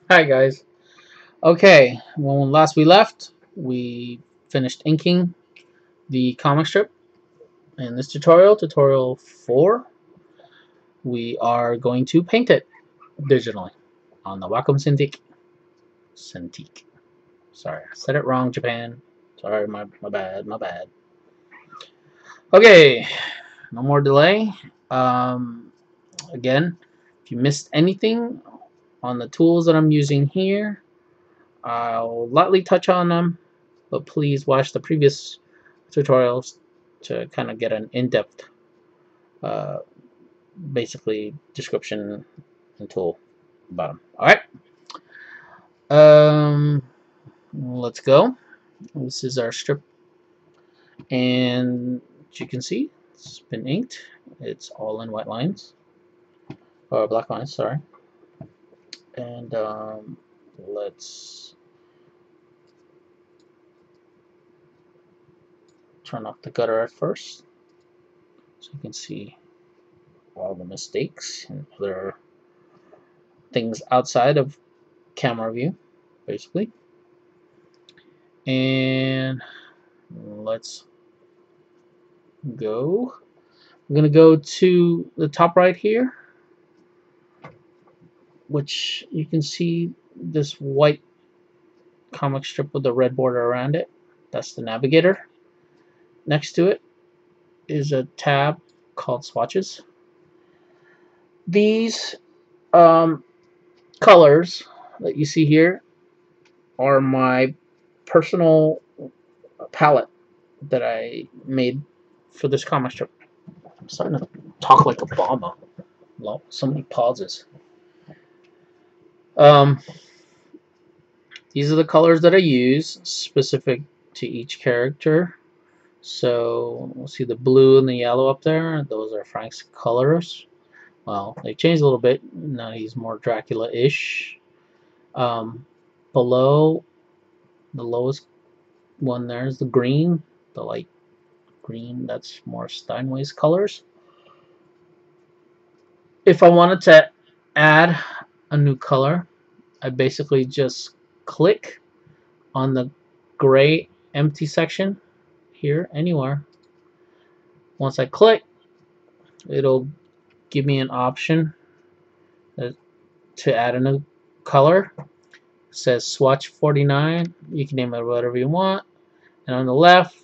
Hi guys. Okay, when last we left, we finished inking the comic strip. In this tutorial 4, we are going to paint it digitally on the Wacom Cintiq. Cintiq. Sorry, I said it wrong, Japan. Sorry, my bad, my bad. Okay, no more delay. Again, if you missed anything on the tools that I'm using here, I'll lightly touch on them, but please watch the previous tutorials to kind of get an in-depth, uh, basically description and tool about them. All right, let's go. This is our strip, and as you can see, it's been inked. It's all in white lines or black lines, sorry. And let's turn off the gutter at first, so you can see all the mistakes and other things outside of camera view, basically. And let's go. I'm going to go to the top right here, which you can see this white comic strip with the red border around it. That's the navigator. Next to it is a tab called Swatches. These colors that you see here are my personal palette that I made for this comic strip. I'm starting to talk like Obama. So many pauses. Um, these are the colors that I use specific to each character. So we'll see the blue and the yellow up there. Those are Frank's colors. Well, they changed a little bit. Now he's more Dracula-ish. Below, the lowest one there is the green, the light green. That's more Steinway's colors. If I wanted to add a new color, I basically just click on the gray empty section here anywhere. Once I click, it'll give me an option to add a new color. It says Swatch 49. You can name it whatever you want. And on the left,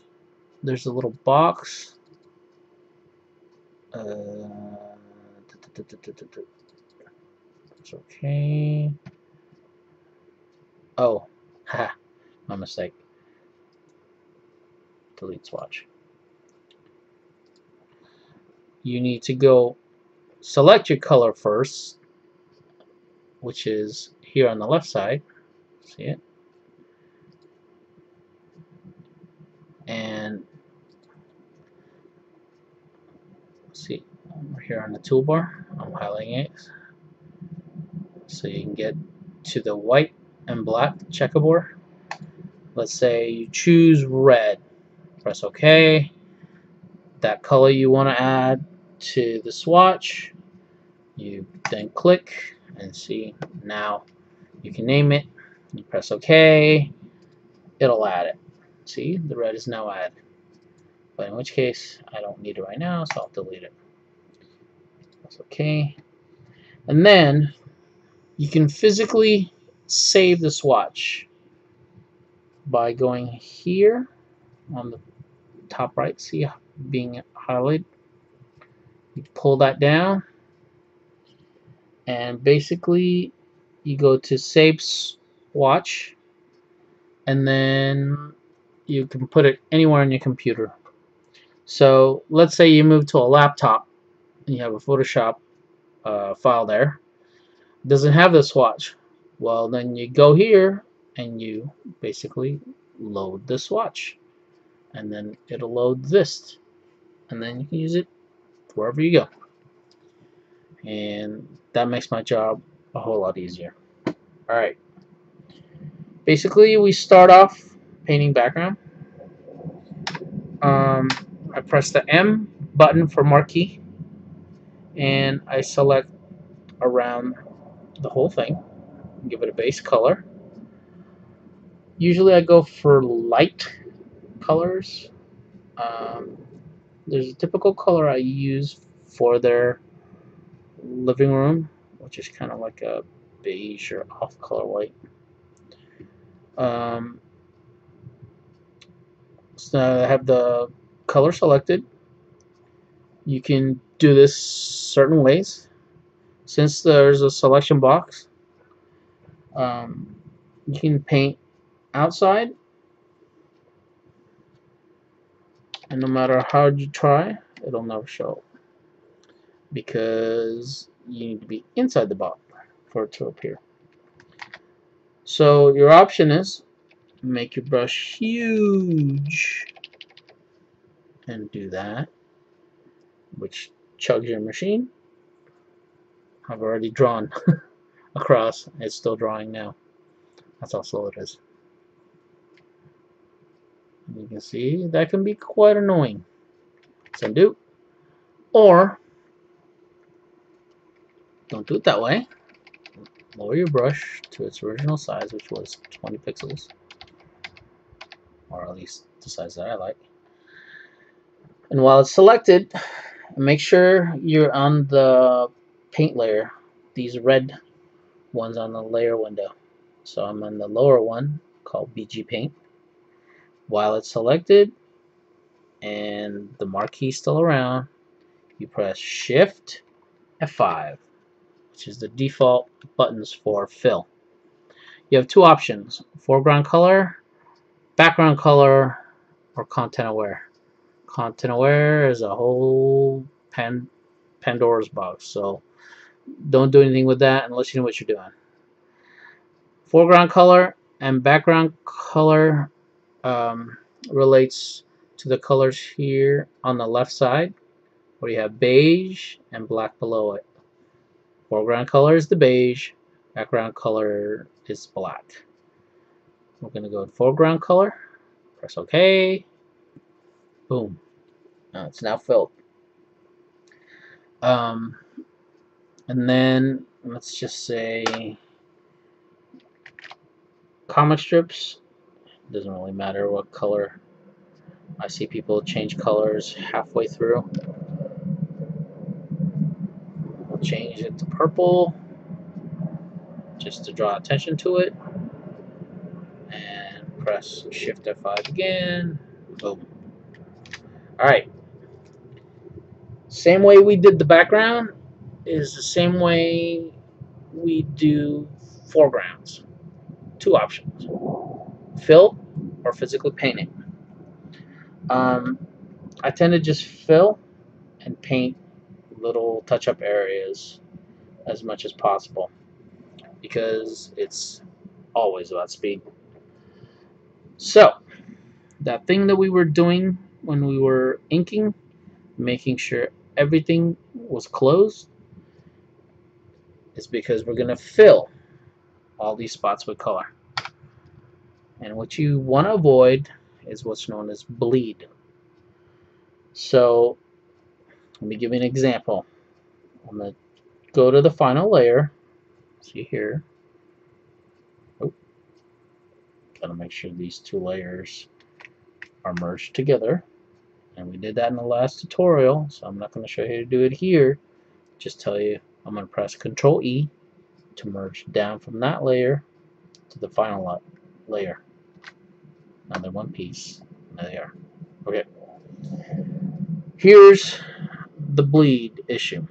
there's a little box. It's okay. Oh, ha, my mistake. Delete swatch. You need to go select your color first, which is here on the left side. See it? And see over here on the toolbar, I'm highlighting it so you can get to the white and black checkerboard. Let's say you choose red. Press OK. That color you want to add to the swatch, you then click and see. Now you can name it. You press OK. It'll add it. See, the red is now added. But in which case, I don't need it right now, so I'll delete it. That's OK. And then you can physically save the swatch by going here on the top right. See, being highlighted. You pull that down, and basically you go to Save Swatch, and then you can put it anywhere on your computer. So let's say you move to a laptop and you have a Photoshop file there. It doesn't have the swatch. Well, then you go here and you basically load the swatch, and then it'll load this, and then you can use it wherever you go. And that makes my job a whole lot easier. Alright. Basically, we start off painting background. I press the M button for marquee, and I select around the whole thing. give it a base color. Usually I go for light colors. There's a typical color I use for their living room, which is kind of like a beige or off color white. So I have the color selected. You can do this certain ways. Since there's a selection box, you can paint outside, and no matter how hard you try, it'll never show because you need to be inside the box for it to appear. So your option is make your brush huge and do that, which chugs your machine. I've already drawn across. It's still drawing now. That's how slow it is. And you can see that can be quite annoying. So undo. Or don't do it that way. Lower your brush to its original size, which was 20 pixels. Or at least the size that I like. And while it's selected, make sure you're on the paint layer. These red ones on the layer window. So I'm on the lower one called BG Paint. While it's selected and the marquee still around, you press Shift F5, which is the default buttons for fill. You have two options: foreground color, background color, or content aware. Content aware is a whole Pandora's box, so don't do anything with that unless you know what you're doing. Foreground color and background color relates to the colors here on the left side, where you have beige and black below it. Foreground color is the beige, background color is black. We're going to go with foreground color, press OK, boom. Now it's now filled. And then let's just say comic strips. Doesn't really matter what color. I see people change colors halfway through. We'll change it to purple just to draw attention to it. And press Shift F5 again. Boom. Alright. Same way we did the background is the same way we do foregrounds. Two options: fill or physically painting. I tend to just fill and paint little touch-up areas as much as possible because it's always about speed. So that thing that we were doing when we were inking, making sure everything was closed, is because we're going to fill all these spots with color. And what you want to avoid is what's known as bleed. So let me give you an example. I'm going to go to the final layer. See here. Oh, gotta make sure these two layers are merged together. And we did that in the last tutorial, so I'm not going to show you how to do it here. Just tell you I'm going to press Control E to merge down from that layer to the final layer. Now they're one piece. There they are. Okay. Here's the bleed issue.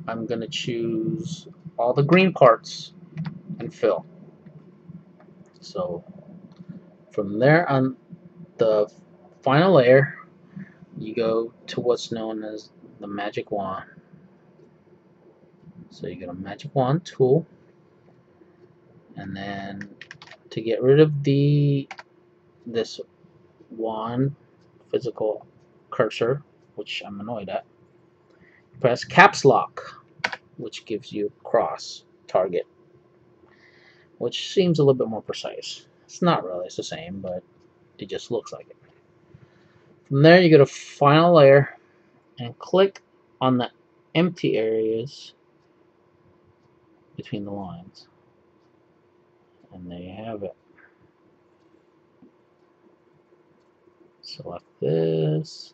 I'm going to choose all the green parts and fill. So from there on the final layer, you go to what's known as the magic wand. So you get a magic wand tool, and then to get rid of this wand physical cursor, which I'm annoyed at, press caps lock, which gives you cross target, which seems a little bit more precise. It's not really, it's the same, but it just looks like it. From there you go to final layer and click on the empty areas between the lines. And there you have it. Select this.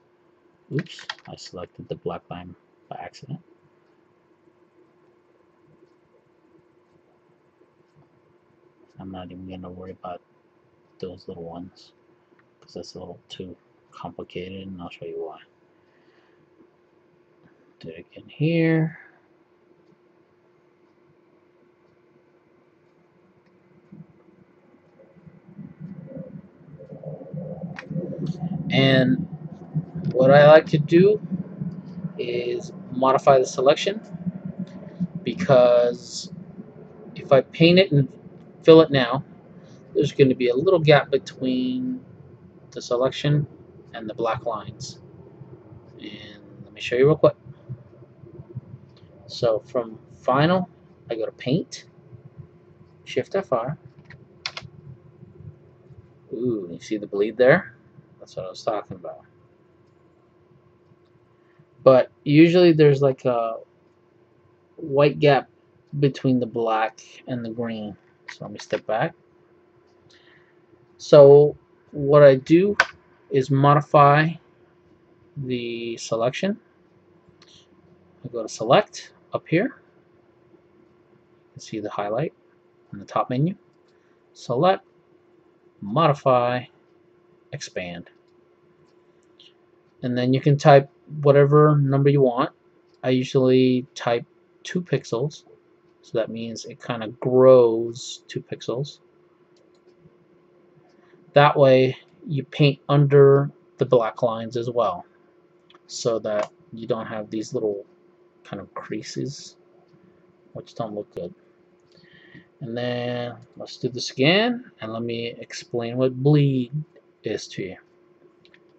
Oops, I selected the black line by accident. I'm not even going to worry about those little ones because that's a little too complicated, and I'll show you why. Do it again here. And what I like to do is modify the selection, because if I paint it and fill it now, there's going to be a little gap between the selection and the black lines. And let me show you real quick. So from final, I go to paint, Shift F5. Ooh, you see the bleed there? That's what I was talking about. But usually there's like a white gap between the black and the green. So let me step back. So what I do is modify the selection. I go to select up here. You can see the highlight in the top menu. Select, modify, expand. And then you can type whatever number you want. I usually type 2 pixels. So that means it kind of grows 2 pixels. That way you paint under the black lines as well, so that you don't have these little kind of creases, which don't look good. And then let's do this again, and let me explain what bleed is to you.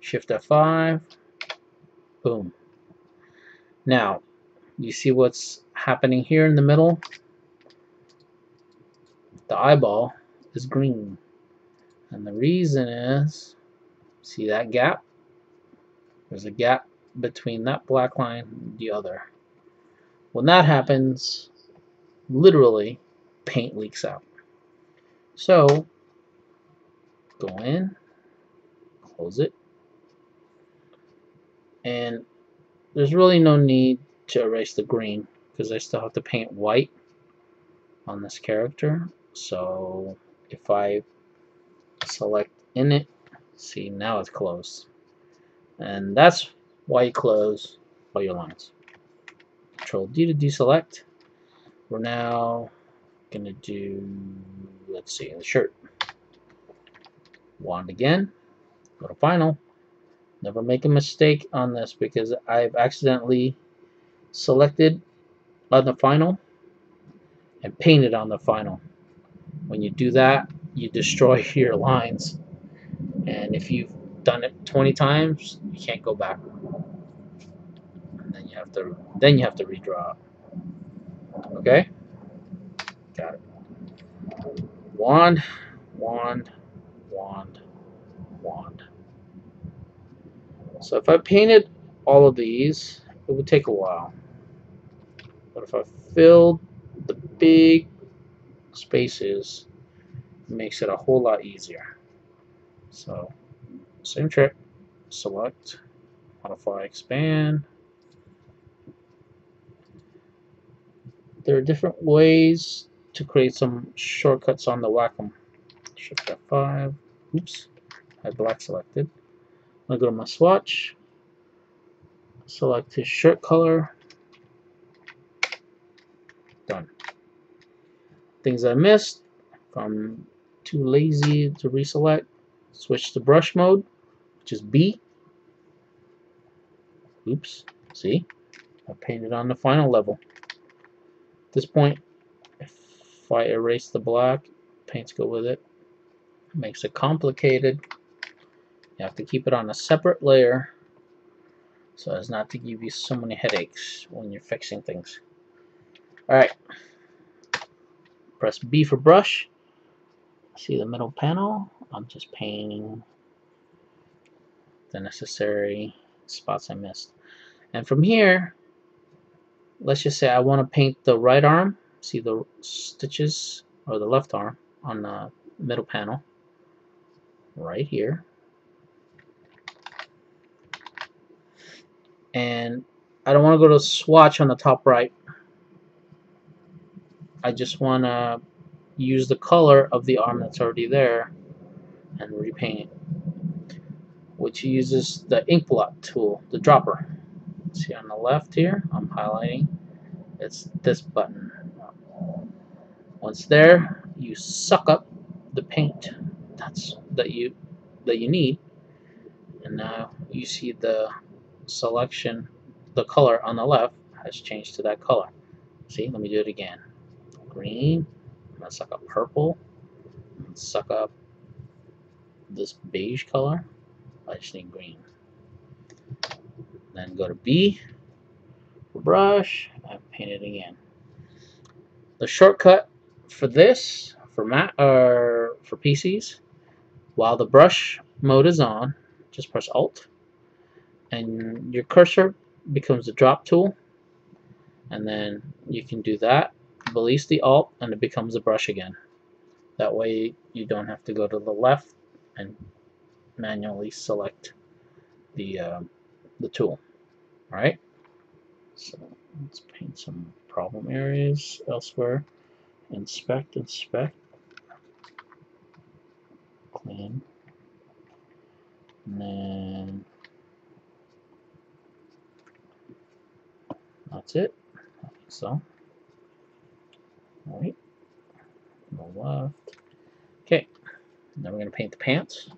Shift F5, boom. Now, you see what's happening here in the middle? The eyeball is green. And the reason is, see that gap? There's a gap between that black line and the other. When that happens, literally, paint leaks out. So, go in, close it, and there's really no need to erase the green because I still have to paint white on this character. So, if I select in it, see, now it's closed. And that's why you close all your lines. Control D to deselect. We're now going to do, let's see, the shirt. Wand again, go to final. Never make a mistake on this because I've accidentally selected on the final and painted on the final. When you do that, you destroy your lines. And if you've done it 20 times, you can't go back. And then you have to redraw it. Okay? Got it. Wand, wand, wand, wand. So if I painted all of these, it would take a while. But if I filled the big spaces, it makes it a whole lot easier. So, same trick. Select, modify, expand. There are different ways to create some shortcuts on the Wacom. Shift F5. Oops, I had black selected. I'm going to go to my swatch. Select his shirt color. Done. Things I missed. If I'm too lazy to reselect, switch to brush mode, which is B. Oops. See? I painted on the final level. At this point, if I erase the black, paints go with it. It makes it complicated. You have to keep it on a separate layer so as not to give you so many headaches when you're fixing things. Alright. Press B for brush. See the middle panel? I'm just painting the necessary spots I missed. And from here, let's just say I want to paint the right arm. See the stitches, or the left arm. on the middle panel right here. And I don't want to go to swatch on the top right. I just want to use the color of the arm that's already there and repaint it, which uses the ink blot tool, the dropper. See on the left here, I'm highlighting, it's this button. Once there, you suck up the paint that you need, and now you see the selection, the color on the left has changed to that color. See, let me do it again. Green, I'm gonna suck up purple, suck up this beige color. I just need green. Then go to B for brush and paint it again. The shortcut for this, for PCs, while the brush mode is on, just press Alt, and your cursor becomes the drop tool, and then you can do that, release the Alt, and it becomes a brush again. That way you don't have to go to the left and manually select the tool. Alright, so let's paint some problem areas elsewhere. Inspect, clean, and then that's it. I think so. Alright, on the left. Okay, now we're going to paint the pants,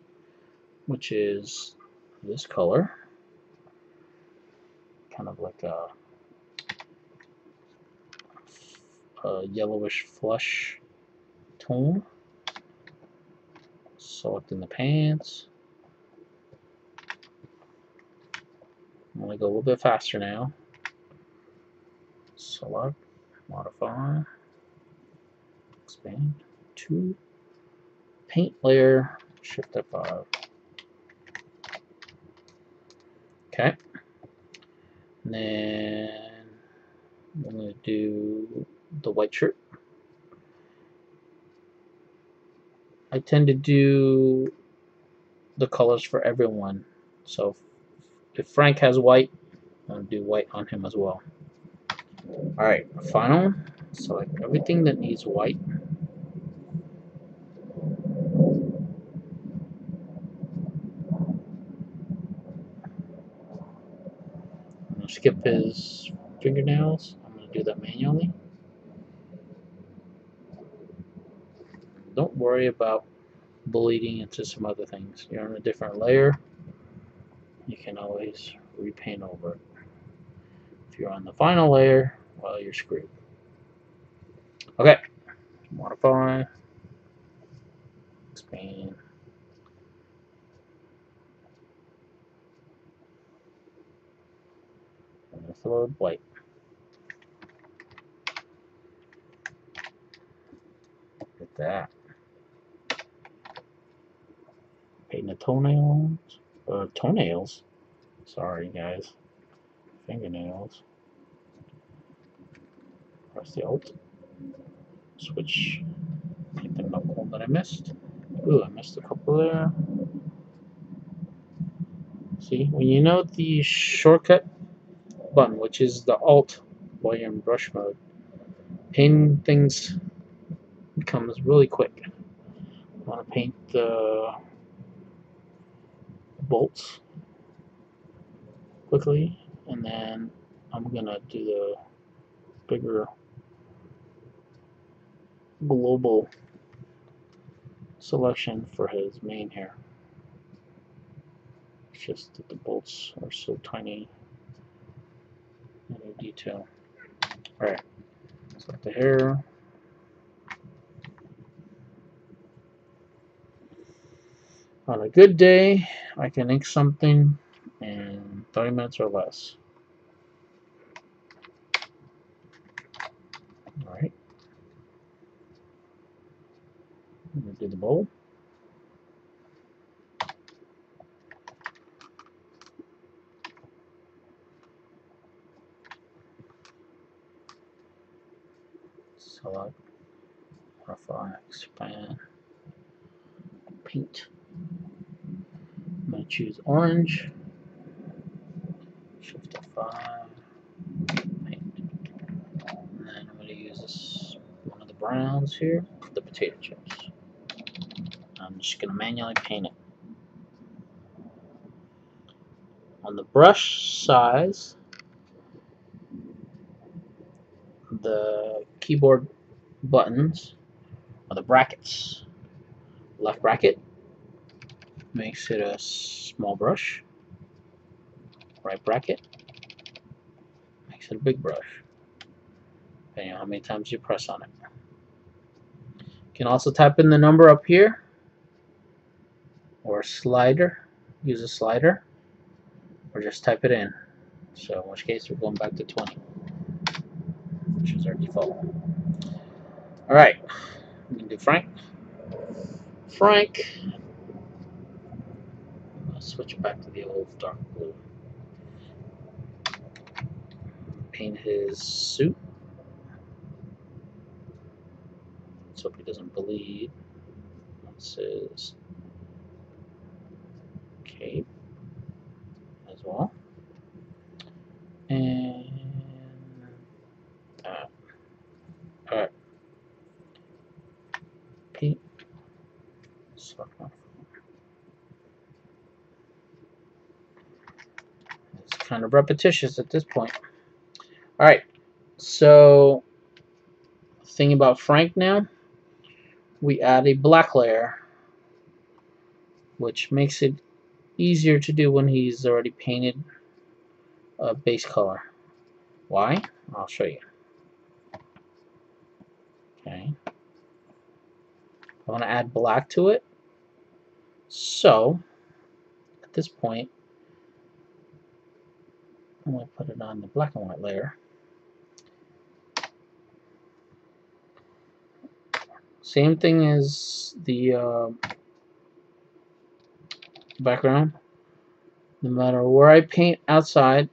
which is this color, kind of like a yellowish flush tone. Selecting the pants. I'm going to go a little bit faster now. Select, modify, expand to paint layer, Shift F5. Okay. And then I'm going to do the white shirt. I tend to do the colors for everyone. So if Frank has white, I'm going to do white on him as well. Alright, final. Select everything that needs white. I'm going to skip his fingernails. I'm going to do that manually. Don't worry about bleeding into some other things. You're on a different layer. You can always repaint over it. If you're on the final layer, well, you're screwed. Okay, modify, expand, and let's load white. Look at that. Paint the toenails, sorry guys, fingernails. Press the Alt, switch, paint the knuckle that I missed. Ooh, I missed a couple there. See, when you know the shortcut button, which is the Alt while you're in brush mode, painting things becomes really quick. I want to paint the bolts quickly, and then I'm gonna do the bigger global selection for his mane here. It's just that the bolts are so tiny in detail. Alright, select the hair. On a good day, I can ink something in 30 minutes or less. Alright. I'm going to do the bowl. Select Modify, expand, paint. I'm going to choose orange. Shift F5, paint. And then I'm going to use this one of the browns here for the potato chips. I'm just going to manually paint it. On the brush size, the keyboard buttons are the brackets. Left bracket makes it a small brush. Right bracket makes it a big brush, depending on how many times you press on it. You can also type in the number up here, or slider. Use a slider, or just type it in. So in which case we're going back to 20, which is our default. Alright, we can do Frank. Frank, I'll switch back to the old dark blue. Paint his suit. Let's hope he doesn't bleed. That's his cape as well. And alright. Paint. It's kind of repetitious at this point. Alright, so thing about Frank now, we add a black layer, which makes it easier to do when he's already painted a base color. Why? I'll show you. Okay. I want to add black to it. So, at this point, I'm going to put it on the black and white layer. Same thing as the background. No matter where I paint outside,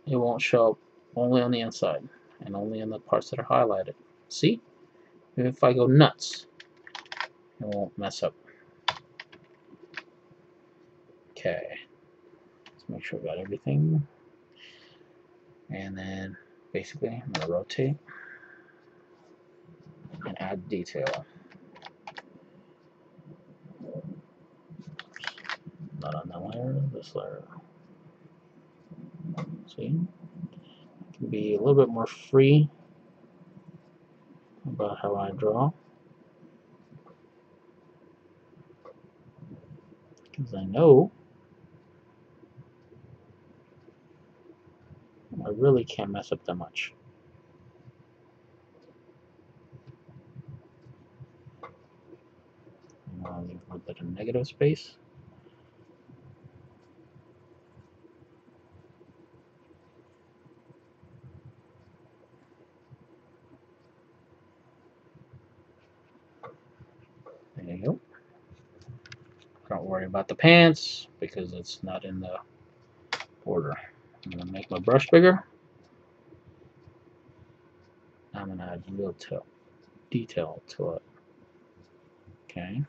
it won't show up, only on the inside and only in the parts that are highlighted. See? Even if I go nuts, it won't mess up. Okay. Let's make sure we got everything. And then basically I'm going to rotate and add detail. Not on that layer, this layer. See? Can be a little bit more free about how I draw, because I know I really can't mess up that much. I'll leave a little bit of negative space. There you go. Don't worry about the pants because it's not in the border. I'm going to make my brush bigger. I'm going to add real detail to it. Okay.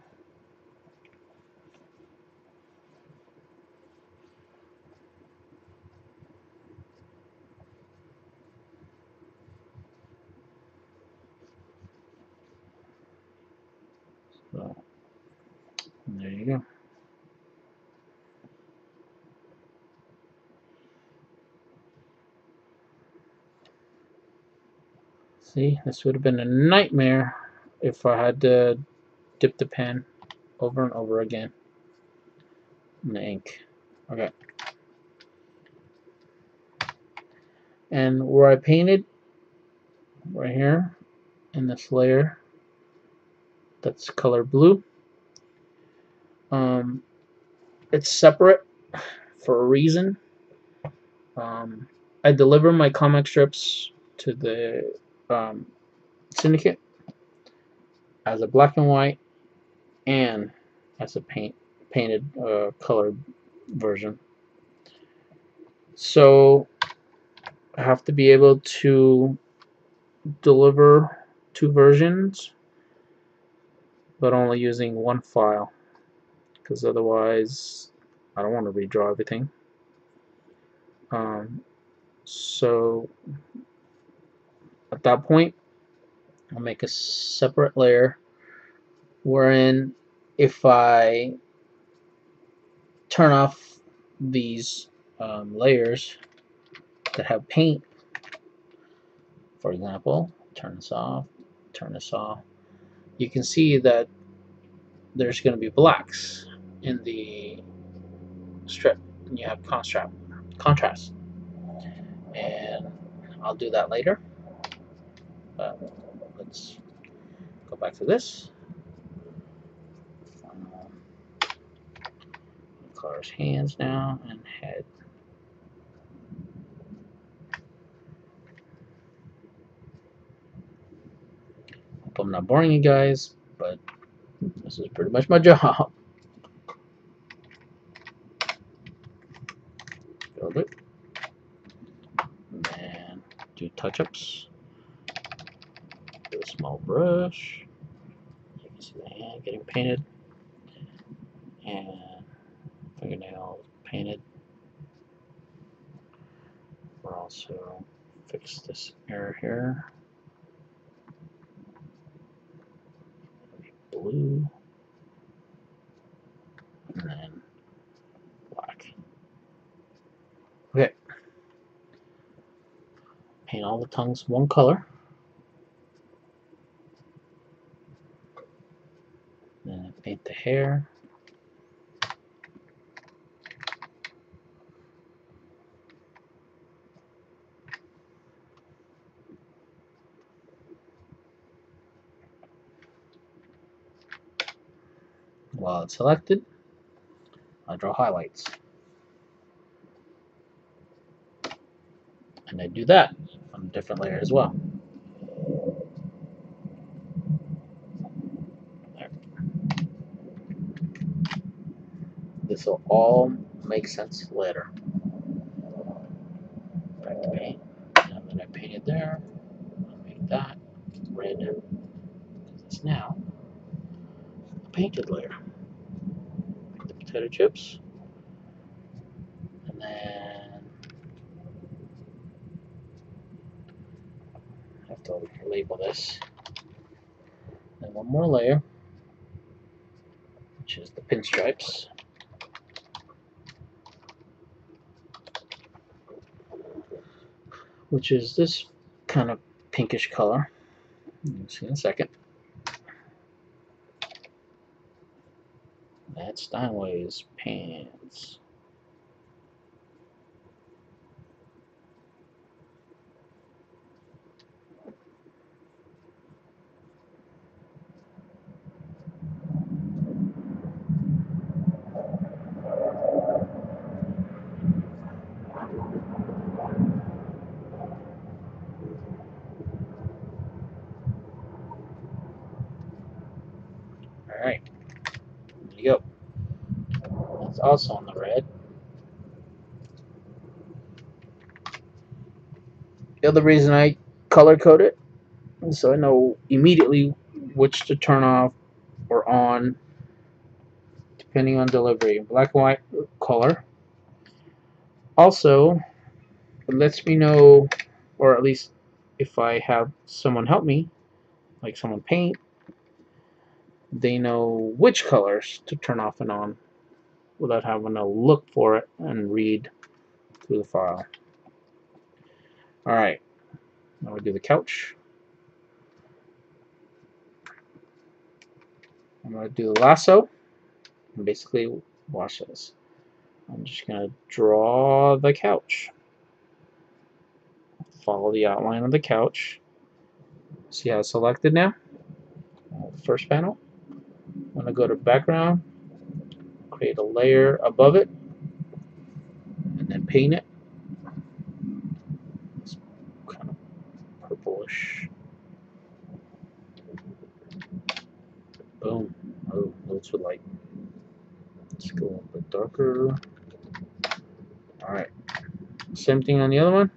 So, there you go. See, this would have been a nightmare if I had to dip the pen over and over again in the ink. Okay. And where I painted, right here, in this layer, that's color blue, it's separate for a reason. I deliver my comic strips to the Cintiq as a black and white and as a painted colored version. So I have to be able to deliver two versions, but only using one file, because otherwise I don't want to redraw everything. So at that point, I'll make a separate layer wherein if I turn off these layers that have paint, for example, turn this off, you can see that there's going to be blacks in the strip, and you have contrast. And I'll do that later. But let's go back to this. Colors hands now and head. Hope I'm not boring you guys, but this is pretty much my job. Build it. And do touch-ups. With a small brush. You can see the hand getting painted. And fingernails painted. We'll also fix this error here. Blue. And then black. Okay. Paint all the tongues one color. Then paint the hair. While it's selected, I draw highlights. And I do that on a different layer as well. There. This will all make sense later. Back to paint. Now that I painted there, I'll make that red. Because it's now a painted layer. Make the potato chips. And then I have to label this. Then one more layer, which is the pinstripes. Which is this kind of pinkish color. You'll see in a second. That's Steinway's pants. Alright, there you go. It's also on the red. The other reason I color code it is so I know immediately which to turn off or on depending on delivery. Black and white color. Also, it lets me know, or at least if I have someone help me, like someone paint, they know which colors to turn off and on without having to look for it and read through the file. Alright, now we do the couch. I'm going to do the lasso and basically watch this. I'm just going to draw the couch. Follow the outline of the couch. See how it's selected now? First panel. I'm going to go to background, create a layer above it, and then paint it. It's kind of purplish. Boom. Oh, those were light. Let's go a little bit darker. Alright. Same thing on the other one.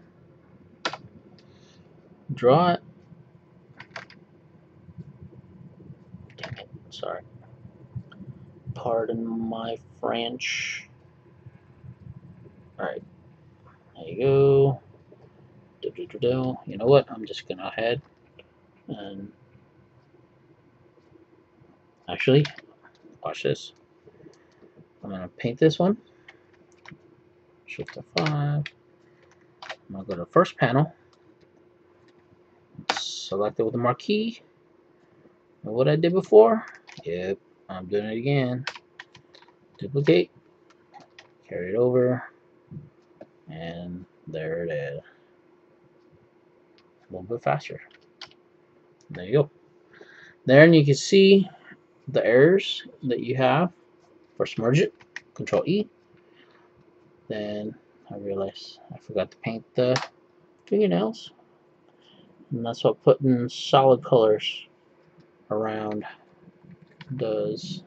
Draw it. Sorry. Pardon my French. Alright, there you go. You know what? I'm just gonna head and actually watch this. I'm gonna paint this one. Shift F5. I'm gonna go to the first panel. Select it with the marquee. And what I did before? Yep, I'm doing it again. Duplicate. Carry it over. And there it is. A little bit faster. There you go. Then you can see the errors that you have. First merge it. Control E. Then I realized I forgot to paint the fingernails. And that's what putting solid colors around does.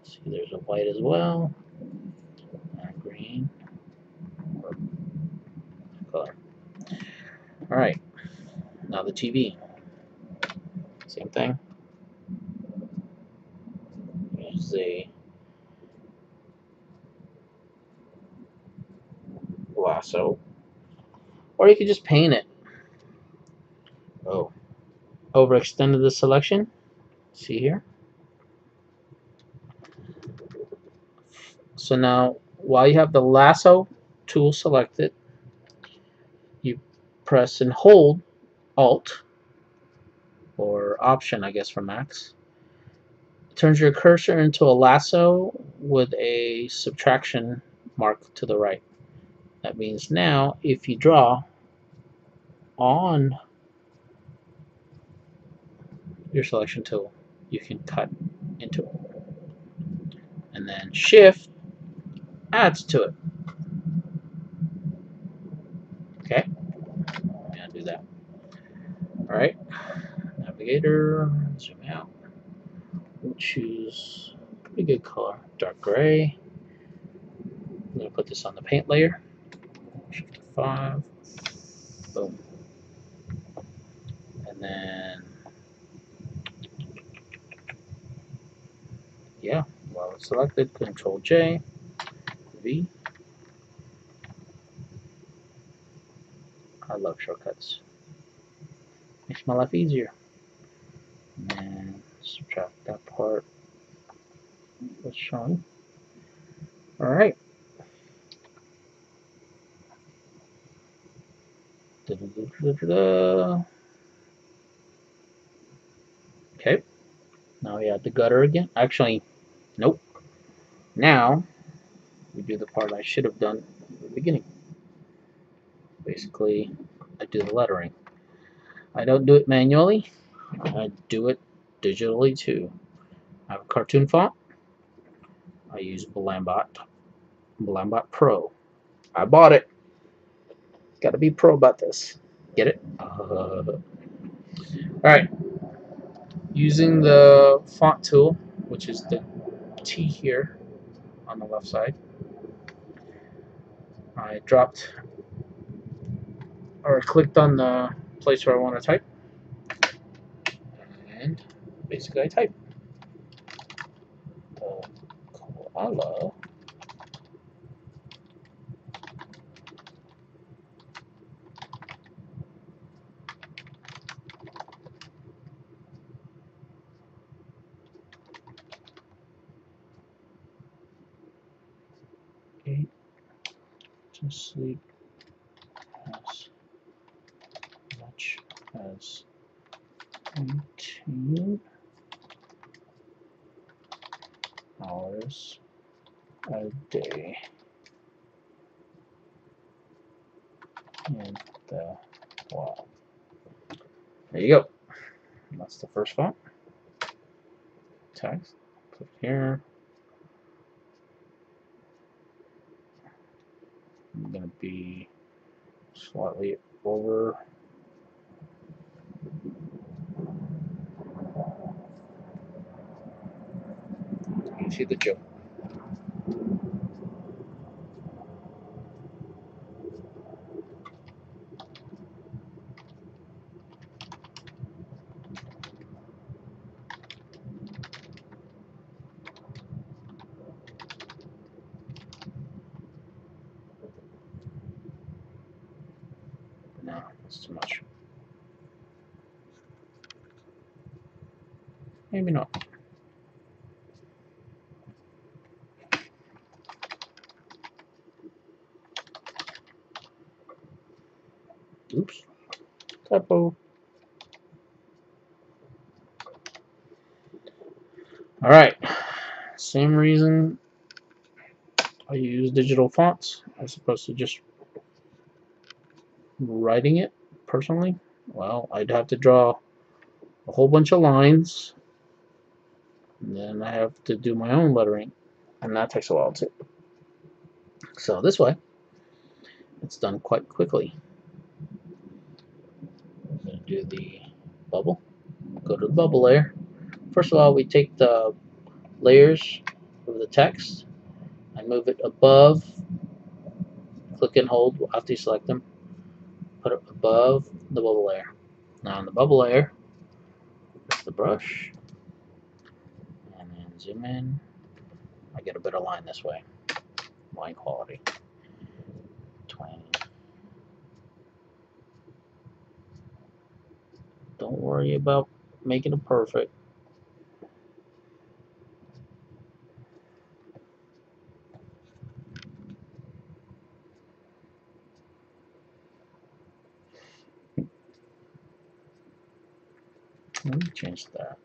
See, there's a white as well. And green. Or color. Alright. Now the TV. Same thing. There's a lasso. Or you could just paint it. Oh. Overextended the selection. See here? So now, while you have the lasso tool selected, you press and hold Alt, or Option, I guess, for Macs. It turns your cursor into a lasso with a subtraction mark to the right. That means now, if you draw on your selection tool, you can cut into it. And then Shift adds to it. Okay? I'm going to do that. Alright. Navigator, zoom out. We'll choose a pretty good color, dark gray. I'm going to put this on the paint layer. Shift 5. Boom. And then, yeah, while it's selected, Control J, V. I love shortcuts. Makes my life easier. And subtract that part that's showing. Alright. Okay. Now we add the gutter again. Actually, nope. Now we do the part I should have done at the beginning. Basically, I do the lettering. I don't do it manually. I do it digitally too. I have a cartoon font. I use Blambot Pro. I bought it. Got to be pro about this. Get it? Alright. Using the font tool, which is the T here on the left side, I dropped or clicked on the place where I want to type, and basically I type the koala. Eight to sleep as much as 18 hours a day in the wild. There you go. That's the first font. Text. Click here. I'm going to be slightly over. You see the joke. That's too much. Maybe not. Oops. Typo. Alright. Same reason I use digital fonts as opposed to just writing it personally. Well, I'd have to draw a whole bunch of lines, and then I have to do my own lettering, and that takes a while too. So this way, it's done quite quickly. I'm going to do the bubble. Go to the bubble layer. First of all, we take the layers of the text and move it above. Click and hold after you select them. Put it above the bubble layer. Now on the bubble layer, the brush, and then zoom in. I get a better line this way. Line quality 20. Don't worry about making it perfect. Let me change that.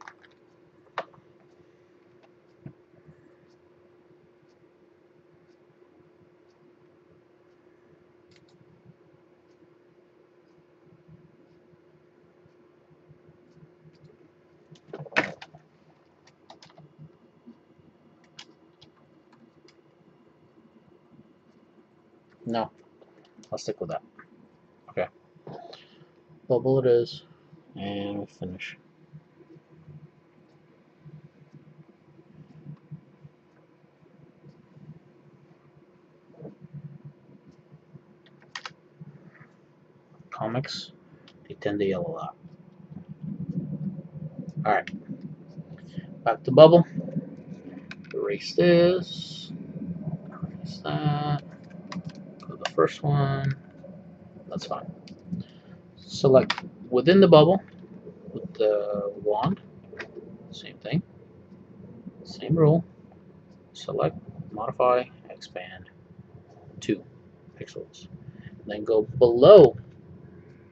No, I'll stick with that. Okay. Bubble it is, and we finish. Comics, they tend to yellow out. Alright. Back to bubble. Erase this. Erase that. Go to the first one. That's fine. Select within the bubble with the wand. Same thing. Same rule. Select, modify, expand 2 pixels. Then go below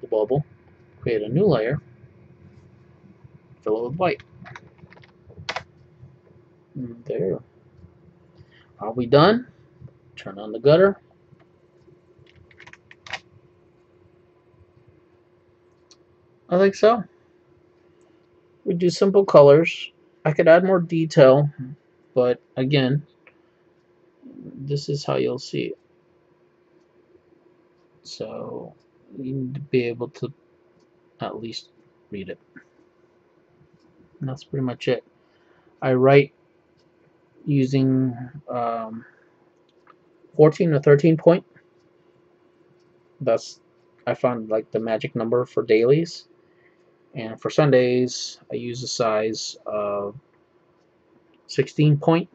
the bubble, create a new layer, fill it with white. And there. Are we done? Turn on the gutter. I think so. We do simple colors. I could add more detail, but again, this is how you'll see it. So you need to be able to at least read it. And that's pretty much it. I write using 14 or 13 point. That's, I found, like the magic number for dailies. And for Sundays, I use a size of 16 point.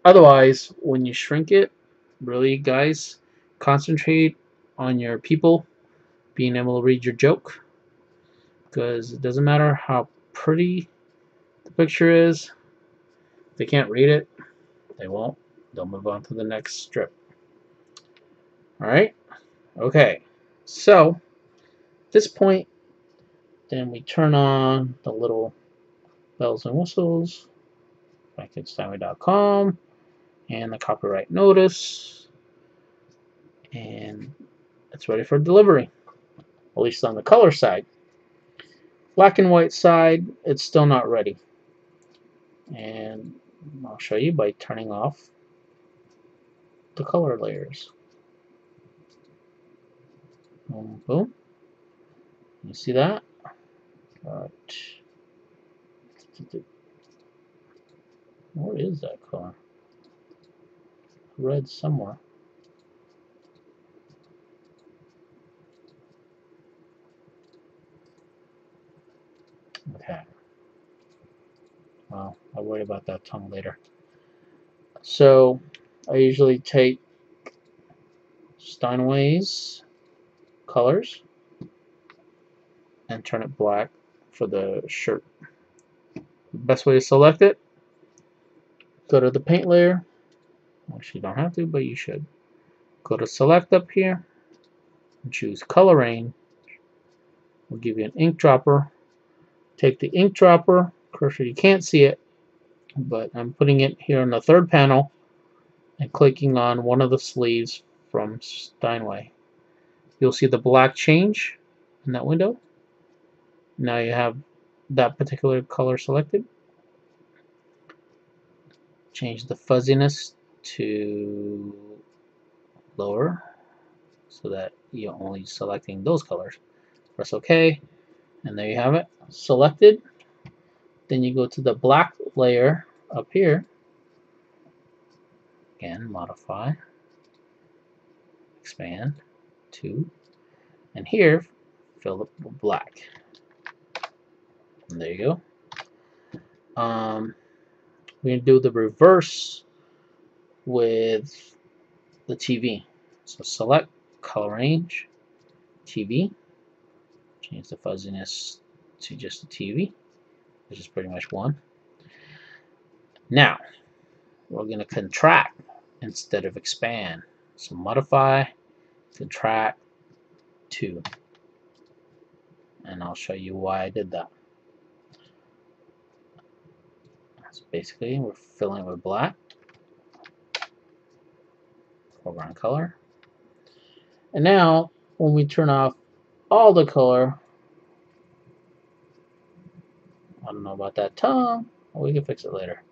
Otherwise, when you shrink it, really, guys, concentrate on your people being able to read your joke, because it doesn't matter how pretty the picture is. If they can't read it, they won't. They'll move on to the next strip. Alright? Okay. So, at this point, then we turn on the little bells and whistles, back at Steinway.com, and the copyright notice, and it's ready for delivery, at least on the color side. Black and white side, it's still not ready, and I'll show you by turning off the color layers. Boom, boom. You see that? Right. Where is that color? Red somewhere. Okay. Well, I'll worry about that tongue later. So I usually take Steinway's colors and turn it black for the shirt. The best way to select it, go to the paint layer. Actually, you don't have to, but you should. Go to select up here and choose color range. We'll give you an ink dropper. Take the ink dropper cursor, you can't see it, but I'm putting it here on the third panel and clicking on one of the sleeves from Steinway. You'll see the black change in that window. Now you have that particular color selected. Change the fuzziness to lower so that you're only selecting those colors. Press OK, and there you have it selected. Then you go to the black layer up here. Again, modify, expand to, and here fill it with black. And there you go. We're going to do the reverse with the TV. So select color range, TV, change the fuzziness to just the TV, which is pretty much 1. Now we're going to contract instead of expand. So modify, contract 2. And I'll show you why I did that. So basically we're filling it with black, foreground color. And now when we turn off all the color, I don't know about that tongue, we can fix it later.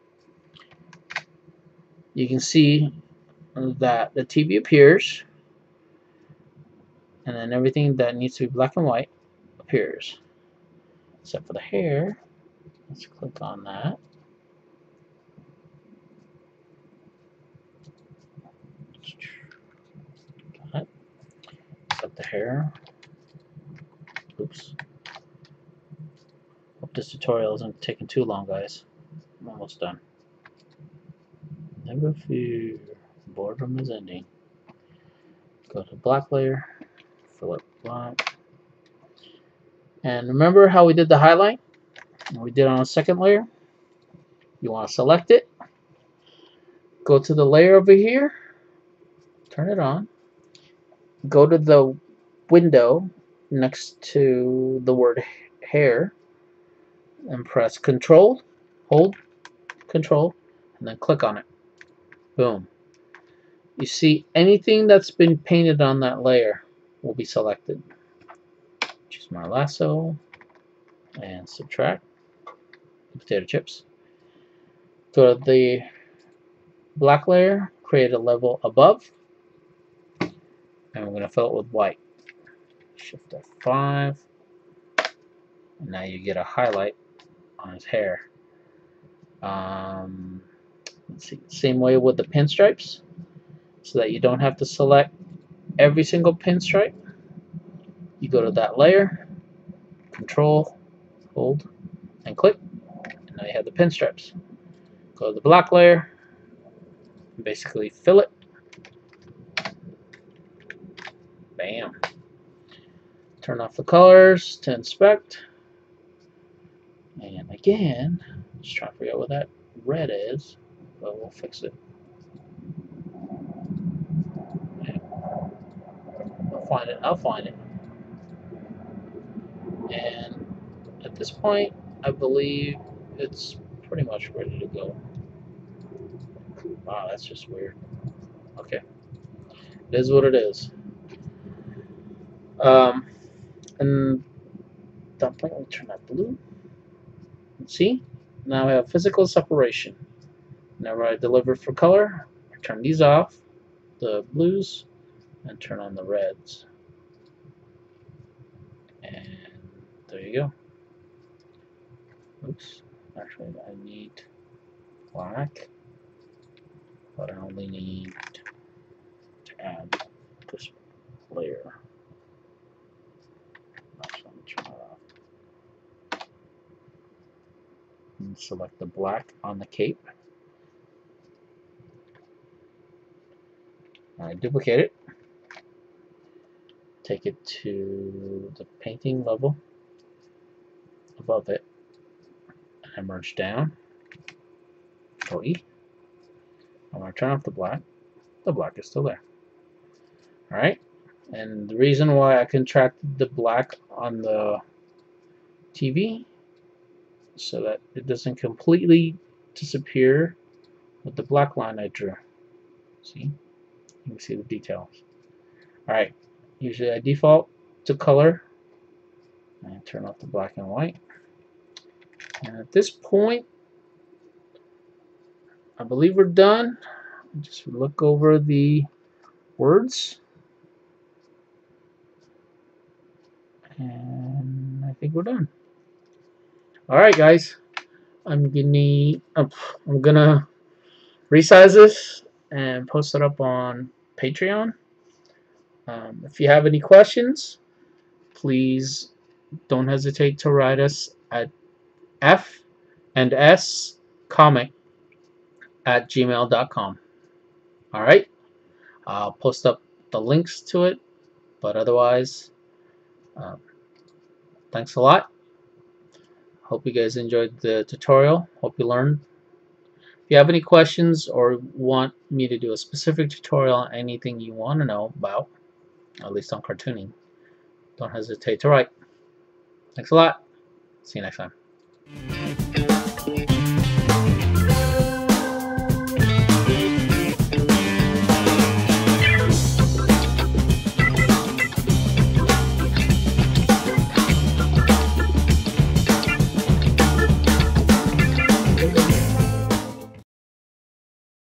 You can see that the TV appears, and then everything that needs to be black and white appears, except for the hair. Let's click on that. Got it. Except the hair. Oops. Hope this tutorial isn't taking too long, guys. I'm almost done. Never fear, boredom is ending. Go to black layer, fill it black. And remember how we did the highlight? We did on a second layer. You want to select it. Go to the layer over here. Turn it on. Go to the window next to the word hair and press Control, hold Control, and then click on it. Boom. You see anything that's been painted on that layer will be selected. Choose my lasso and subtract potato chips. Go to the black layer, create a level above, and we're going to fill it with white. Shift F5, and now you get a highlight on his hair. Let's see, same way with the pinstripes, so that you don't have to select every single pinstripe. You go to that layer, Control, hold, and click, and now you have the pinstripes. Go to the black layer, and basically fill it. Bam. Turn off the colors to inspect. And again, just trying to figure out what that red is, but we'll fix it. I'll find it. And at this point, I believe it's pretty much ready to go. Wow, that's just weird. Okay. It is what it is. And at that point, we'll turn that blue. See? Now we have physical separation. Whenever I deliver for color, I turn these off, the blues, and turn on the reds. And there you go. Oops. Actually, I need black, but I only need to add this layer. Actually, let me turn that off. And select the black on the cape. I duplicate it. take it to the painting level above it, and merge down. Control E. I'm going to turn off the black. The black is still there. Alright, and the reason why I contracted the black on the TV so that it doesn't completely disappear with the black line I drew. See? You can see the details. Alright, usually I default to color and turn off the black and white. And at this point, I believe we're done. Just look over the words. And I think we're done. Alright guys, I'm gonna resize this and post it up on Patreon. If you have any questions, please don't hesitate to write us at fndscomic@gmail.com. Alright, I'll post up the links to it, but otherwise, thanks a lot. Hope you guys enjoyed the tutorial. Hope you learned. If you have any questions or want me to do a specific tutorial on anything you want to know about, at least on cartooning, don't hesitate to write. Thanks a lot. See you next time.